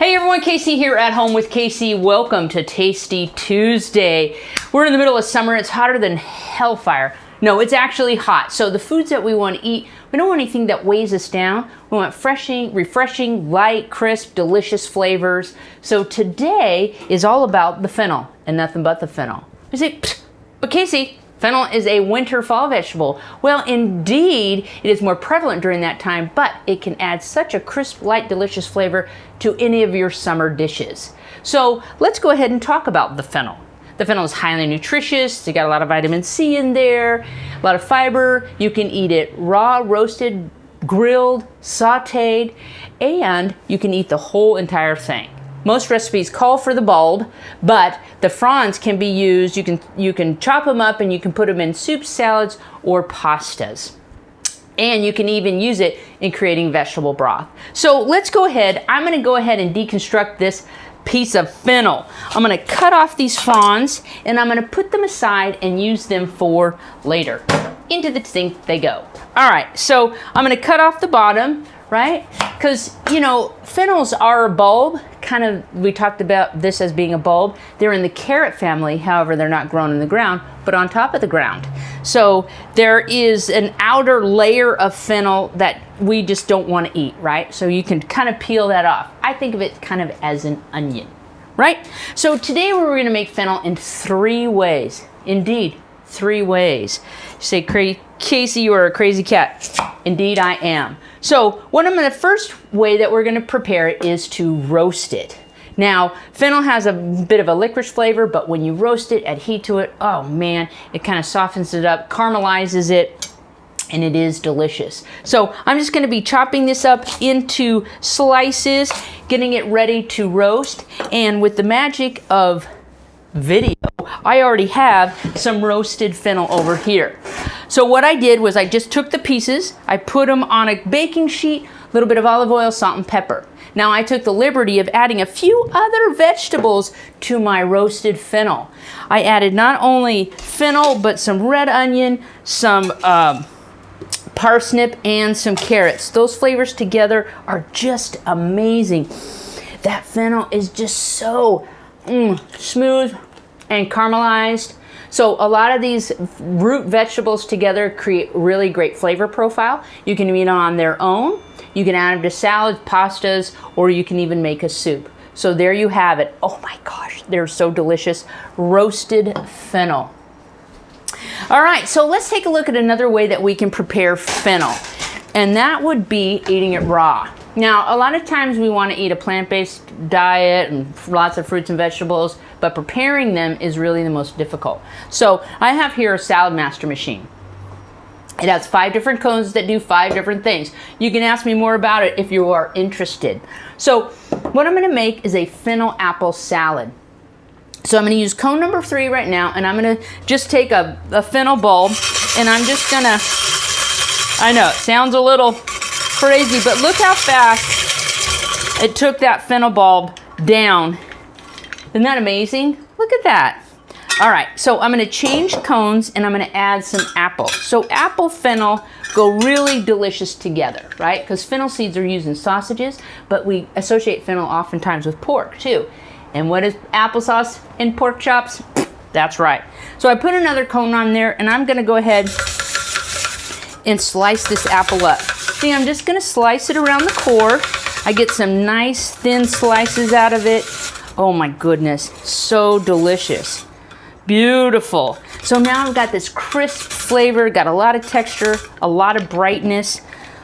Hey everyone, Casey here at Home with Casey. Welcome to Tasty Tuesday. We're in the middle of summer. It's hotter than hellfire. No, it's actually hot. So the foods that we want to eat, we don't want anything that weighs us down. We want refreshing, light, crisp, delicious flavors. So today is all about the fennel and nothing but the fennel. You say, but Casey, fennel is a winter fall vegetable. Well, indeed, it is more prevalent during that time, but it can add such a crisp, light, delicious flavor to any of your summer dishes. So let's go ahead and talk about the fennel. The fennel is highly nutritious. It's got a lot of vitamin C in there, a lot of fiber. You can eat it raw, roasted, grilled, sauteed, and you can eat the whole entire thing. Most recipes call for the bulb, but the fronds can be used. You can chop them up and you can put them in soups, salads, or pastas. And you can even use it in creating vegetable broth. So let's go ahead. I'm going to go ahead and deconstruct this piece of fennel. I'm going to cut off these fronds and I'm going to put them aside and use them for later. Into the sink they go. All right, so I'm going to cut off the bottom, right? Because, you know, fennels are a bulb. Kind of, we talked about this as being a bulb. They're in the carrot family, however, they're not grown in the ground, but on top of the ground. So there is an outer layer of fennel that we just don't want to eat, right? So you can kind of peel that off. I think of it kind of as an onion, right? So today we're going to make fennel in 3 ways. Indeed, 3 ways. You say, Casey, you are a crazy cat. Indeed, I am. So the first way that we're going to prepare it is to roast it. Now, fennel has a bit of a licorice flavor, but when you roast it, add heat to it, oh man, it kind of softens it up, caramelizes it, and it is delicious. So I'm just going to be chopping this up into slices, getting it ready to roast, and with the magic of video, I already have some roasted fennel over here. So what I did was I just took the pieces, I put them on a baking sheet, a little bit of olive oil, salt, and pepper. Now I took the liberty of adding a few other vegetables to my roasted fennel. I added not only fennel, but some red onion, some parsnip, and some carrots. Those flavors together are just amazing. That fennel is just so smooth and caramelized. So a lot of these root vegetables together create really great flavor profile. You can eat them on their own. You can add them to salads, pastas, or you can even make a soup. So there you have it. Oh my gosh, they're so delicious. Roasted fennel. All right, so let's take a look at another way that we can prepare fennel. And that would be eating it raw. Now, a lot of times we want to eat a plant-based diet and lots of fruits and vegetables, but preparing them is really the most difficult. So I have here a Salad Master machine. It has 5 different cones that do 5 different things. You can ask me more about it if you are interested. So what I'm going to make is a fennel apple salad. So I'm going to use cone number 3 right now, and I'm going to just take a fennel bulb, and I'm just going to, I know it sounds a little crazy, but look how fast it took that fennel bulb down. Isn't that amazing? Look at that. All right, so I'm going to change cones and I'm going to add some apple. So apple, fennel go really delicious together, right? Because fennel seeds are used in sausages, but we associate fennel oftentimes with pork too. And what is applesauce in pork chops? That's right. So I put another cone on there and I'm going to go ahead and slice this apple up. See, I'm just going to slice it around the core. I get some nice thin slices out of it. Oh my goodness, so delicious. Beautiful. So now I've got this crisp flavor, got a lot of texture, a lot of brightness.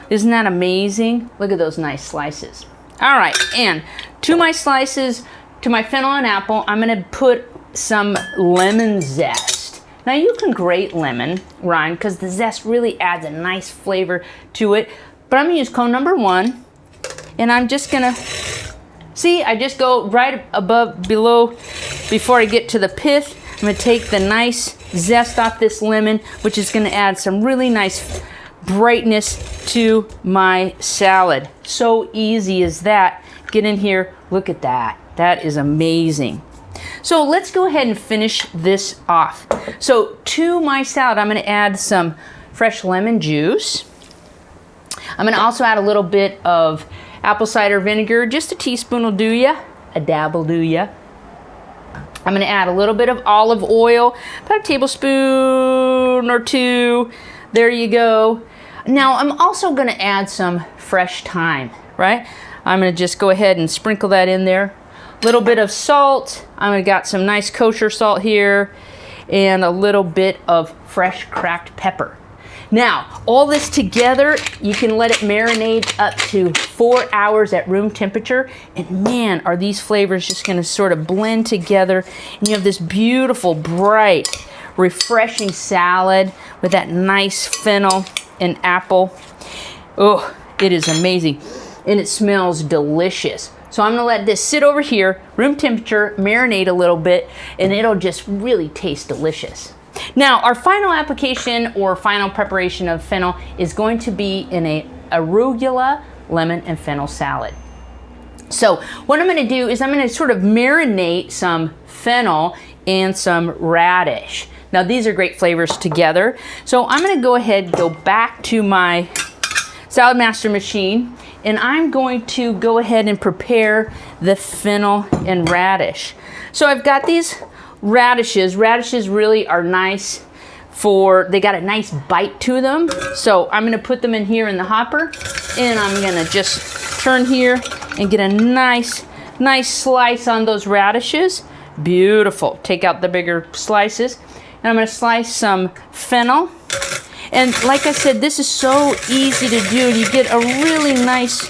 Isn't that amazing? Look at those nice slices. All right, and to my slices, to my fennel and apple, I'm going to put some lemon zest. Now you can grate lemon rind because the zest really adds a nice flavor to it. But I'm going to use cone number 1, and I'm just going to, see, I just go right below, before I get to the pith. I'm going to take the nice zest off this lemon, which is going to add some really nice brightness to my salad. So easy as that. Get in here, look at that. That is amazing. So let's go ahead and finish this off. So to my salad, I'm going to add some fresh lemon juice. I'm going to also add a little bit of apple cider vinegar, just a teaspoon will do ya, a dab will do ya. I'm going to add a little bit of olive oil, about a tablespoon or two. There you go. Now I'm also going to add some fresh thyme, right? I'm going to just go ahead and sprinkle that in there. A little bit of salt. I'm going to got some nice kosher salt here, and a little bit of fresh cracked pepper. Now, all this together, you can let it marinate up to 4 hours at room temperature. And man, are these flavors just gonna sort of blend together. And you have this beautiful, bright, refreshing salad with that nice fennel and apple. Oh, it is amazing. And it smells delicious. So I'm gonna let this sit over here, room temperature, marinate a little bit, and it'll just really taste delicious. Now, our final application or final preparation of fennel is going to be in a arugula, lemon, and fennel salad. So what I'm going to do is I'm going to sort of marinate some fennel and some radish. Now, these are great flavors together. So I'm going to go ahead and go back to my Salad Master machine, and I'm going to go ahead and prepare the fennel and radish. So I've got these radishes. Radishes really are nice they got a nice bite to them. So I'm going to put them in here in the hopper, and I'm going to just turn here and get a nice slice on those radishes. Beautiful. Take out the bigger slices, and I'm going to slice some fennel. And like I said, this is so easy to do. You get a really nice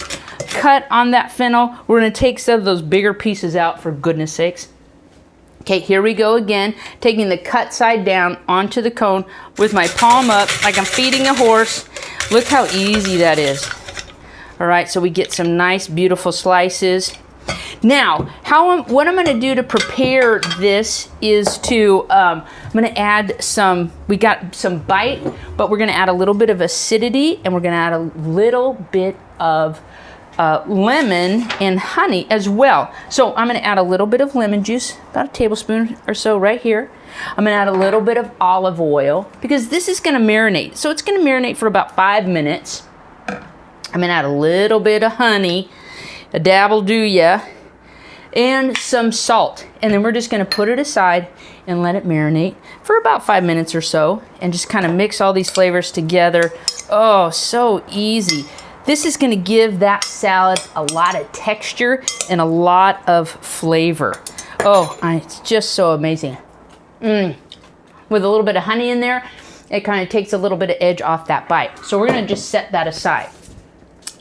cut on that fennel. We're going to take some of those bigger pieces out, for goodness sakes. Okay, here we go again, taking the cut side down onto the cone with my palm up like I'm feeding a horse. Look how easy that is. All right, so we get some nice, beautiful slices. Now, what I'm going to do to prepare this is I'm going to add we got some bite, but we're going to add a little bit of acidity, and we're going to add a little bit of lemon and honey as well. So I'm going to add a little bit of lemon juice, about a tablespoon or so right here. I'm going to add a little bit of olive oil, because this is going to marinate. So it's going to marinate for about 5 minutes. I'm going to add a little bit of honey, a dab will do ya, and some salt. And then we're just going to put it aside and let it marinate for about 5 minutes or so, and just kind of mix all these flavors together. Oh, so easy. This is going to give that salad a lot of texture and a lot of flavor. Oh, it's just so amazing. With a little bit of honey in there, it kind of takes a little bit of edge off that bite. So we're going to just set that aside.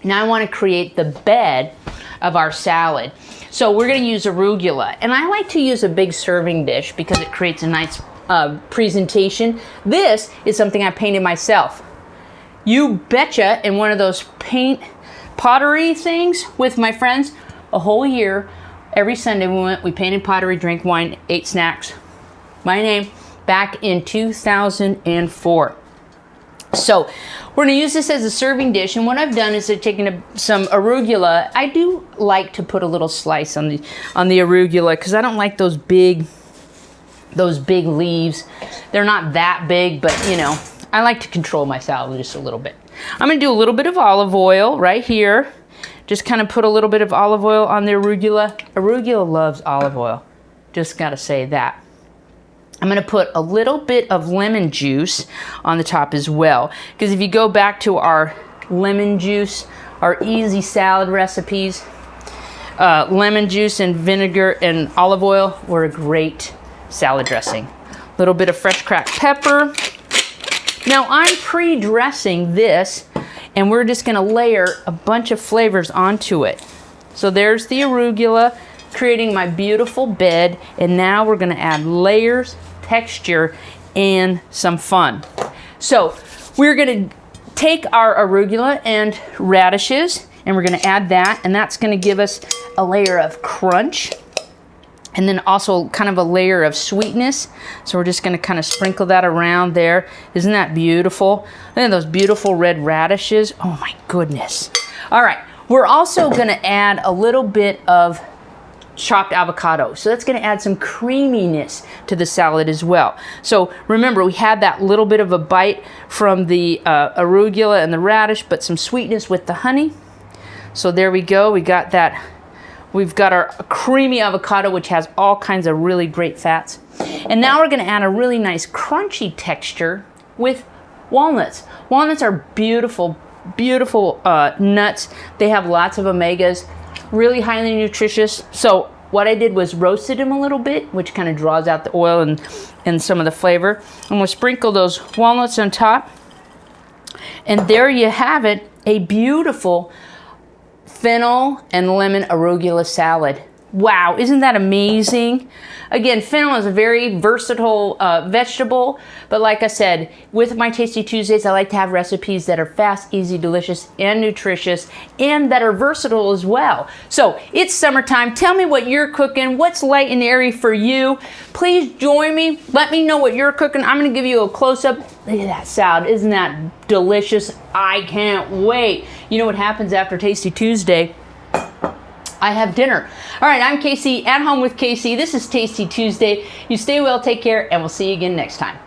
Now I want to create the bed of our salad. So we're going to use arugula. And I like to use a big serving dish because it creates a nice presentation. This is something I painted myself. You betcha, in one of those paint pottery things with my friends, a whole year, every Sunday we painted pottery, drank wine, ate snacks. My name, back in 2004. So we're going to use this as a serving dish, and what I've done is I've taken some arugula. I do like to put a little slice on the arugula, because I don't like those big leaves. They're not that big, but you know, I like to control my salad just a little bit. I'm going to do a little bit of olive oil right here. Just kind of put a little bit of olive oil on the arugula. Arugula loves olive oil. Just got to say that. I'm going to put a little bit of lemon juice on the top as well. Because if you go back to our lemon juice, our easy salad recipes, lemon juice and vinegar and olive oil were a great salad dressing. A little bit of fresh cracked pepper. Now I'm pre-dressing this, and we're just going to layer a bunch of flavors onto it. So there's the arugula, creating my beautiful bed, and now we're going to add layers, texture, and some fun. So we're going to take our arugula and radishes, and we're going to add that, and that's going to give us a layer of crunch, and then also kind of a layer of sweetness. So we're just going to kind of sprinkle that around there. Isn't that beautiful? Look at those beautiful red radishes. Oh my goodness. All right, we're also going to add a little bit of chopped avocado. So that's going to add some creaminess to the salad as well. So remember, we had that little bit of a bite from the arugula and the radish, but some sweetness with the honey. So there we go. We got that. We've got our creamy avocado, which has all kinds of really great fats. And now we're going to add a really nice crunchy texture with walnuts. Walnuts are beautiful, beautiful nuts. They have lots of omegas, really highly nutritious. So what I did was roasted them a little bit, which kind of draws out the oil and some of the flavor. And we'll sprinkle those walnuts on top. And there you have it, a beautiful fennel and lemon arugula salad. Wow, isn't that amazing? Again, fennel is a very versatile vegetable, but like I said, with my Tasty Tuesdays, I like to have recipes that are fast, easy, delicious, and nutritious, and that are versatile as well. So it's summertime. Tell me what you're cooking. What's light and airy for you? Please join me. Let me know what you're cooking. I'm going to give you a close-up. Look at that salad. Isn't that delicious? I can't wait. You know what happens after Tasty Tuesday? I have dinner. All right, I'm Casey, at home with Casey. This is Tasty Tuesday. You stay well, take care, and we'll see you again next time.